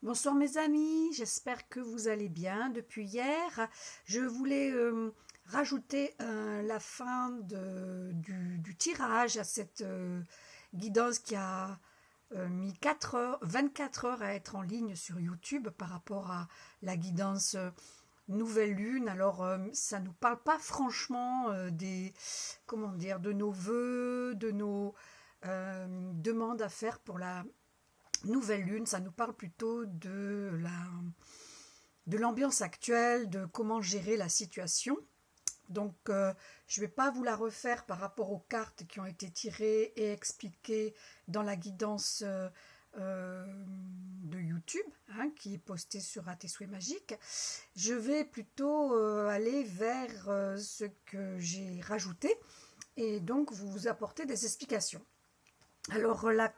Bonsoir mes amis, j'espère que vous allez bien. Depuis hier, je voulais rajouter la fin du tirage à cette guidance qui a mis 4 heures, 24 heures à être en ligne sur YouTube par rapport à la guidance Nouvelle Lune. Alors ça ne nous parle pas franchement comment dire, de nos vœux, de nos demandes à faire pour la Nouvelle Lune. Ça nous parle plutôt de l'ambiance actuelle, de comment gérer la situation. Donc, je ne vais pas vous la refaire par rapport aux cartes qui ont été tirées et expliquées dans la guidance de YouTube, qui est postée sur À tes souhaits magiques. Je vais plutôt aller vers ce que j'ai rajouté et donc vous apporter des explications. Alors la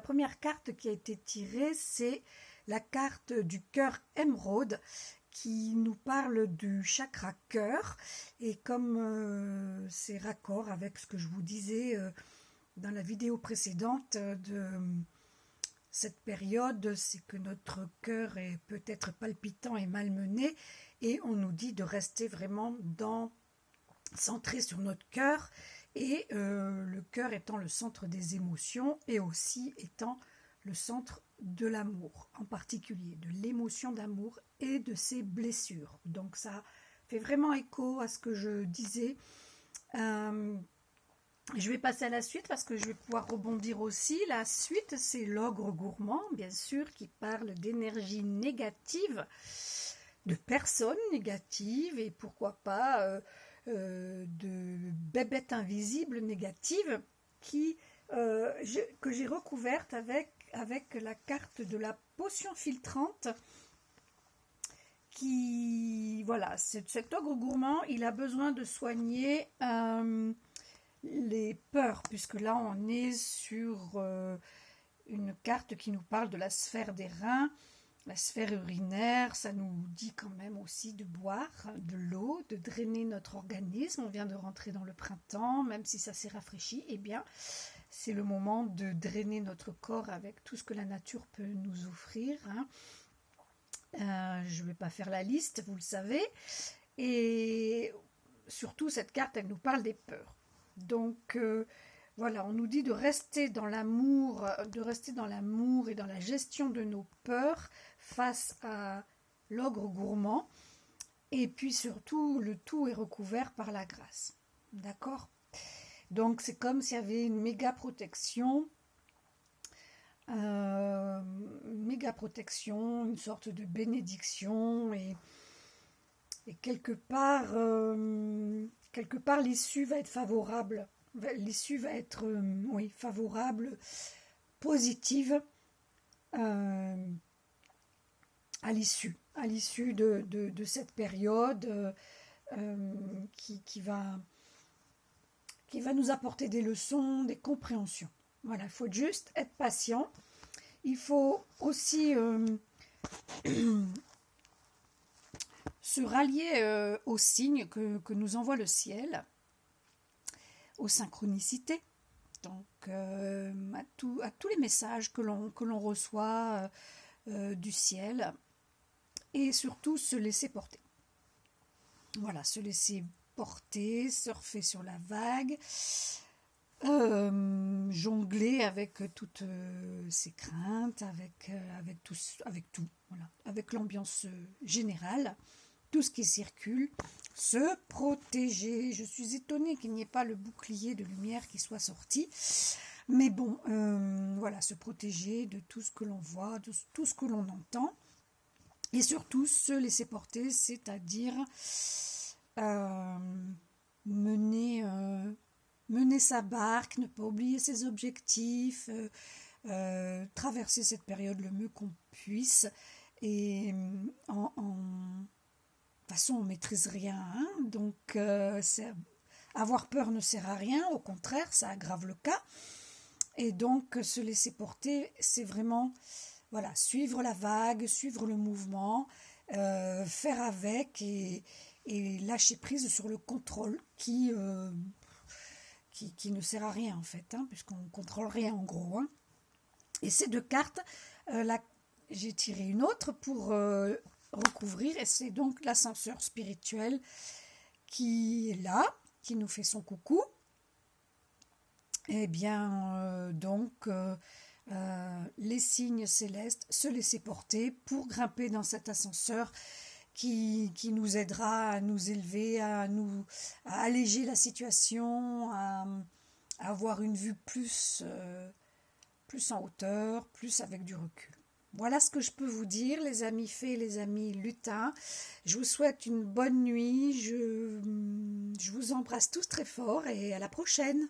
première carte qui a été tirée, c'est la carte du cœur émeraude qui nous parle du chakra cœur. Et comme c'est raccord avec ce que je vous disais dans la vidéo précédente de cette période, c'est que notre cœur est peut-être palpitant et malmené, et on nous dit de rester vraiment centré sur notre cœur, et le cœur étant le centre des émotions et aussi étant le centre de l'amour, en particulier de l'émotion d'amour et de ses blessures. Donc ça fait vraiment écho à ce que je disais. Je vais passer à la suite parce que je vais pouvoir rebondir aussi. La suite, c'est l'ogre gourmand, bien sûr, qui parle d'énergie négative, de personnes négatives et pourquoi pas de bébêtes invisibles négatives que j'ai recouverte avec la carte de la potion filtrante. Voilà, cet ogre gourmand, il a besoin de soigner les peurs, puisque là on est sur une carte qui nous parle de la sphère des reins, la sphère urinaire. Ça nous dit quand même aussi de boire de l'eau, de drainer notre organisme. On vient de rentrer dans le printemps, même si ça s'est rafraîchi, eh bien c'est le moment de drainer notre corps avec tout ce que la nature peut nous offrir. Je ne vais pas faire la liste, vous le savez. Et surtout, cette carte, elle nous parle des peurs. Donc, voilà, on nous dit de rester dans l'amour et dans la gestion de nos peurs face à l'ogre gourmand. Et puis surtout, le tout est recouvert par la grâce. D'accord ? Donc, c'est comme s'il y avait une méga protection, une sorte de bénédiction, et quelque part l'issue va être favorable. L'issue va être favorable, positive à l'issue de cette période qui va nous apporter des leçons, des compréhensions. Voilà, il faut juste être patient. Il faut aussi se rallier aux signes que nous envoie le ciel, aux synchronicités, donc à tous les messages que l'on reçoit du ciel, et surtout se laisser porter. Voilà, se laisser porter, surfer sur la vague, jongler avec toutes ces craintes, avec tout, voilà, avec l'ambiance générale, tout ce qui circule, se protéger. Je suis étonnée qu'il n'y ait pas le bouclier de lumière qui soit sorti, mais bon, voilà, se protéger de tout ce que l'on voit, de tout ce que l'on entend, et surtout se laisser porter, c'est-à-dire mener sa barque, ne pas oublier ses objectifs, traverser cette période le mieux qu'on puisse. Et de toute façon, on ne maîtrise rien, donc avoir peur ne sert à rien, au contraire, ça aggrave le cas. Et donc, se laisser porter, c'est vraiment suivre la vague, suivre le mouvement, faire avec et lâcher prise sur le contrôle qui ne sert à rien en fait, puisqu'on ne contrôle rien en gros. Et ces deux cartes, j'ai tiré une autre pour recouvrir, et c'est donc l'ascenseur spirituel qui est là, qui nous fait son coucou. Eh bien, les signes célestes, se laisser porter pour grimper dans cet ascenseur qui nous aidera à nous élever, à alléger la situation, à avoir une vue plus en hauteur, plus avec du recul. Voilà ce que je peux vous dire, les amis fées et les amis lutins. Je vous souhaite une bonne nuit. Je vous embrasse tous très fort et à la prochaine.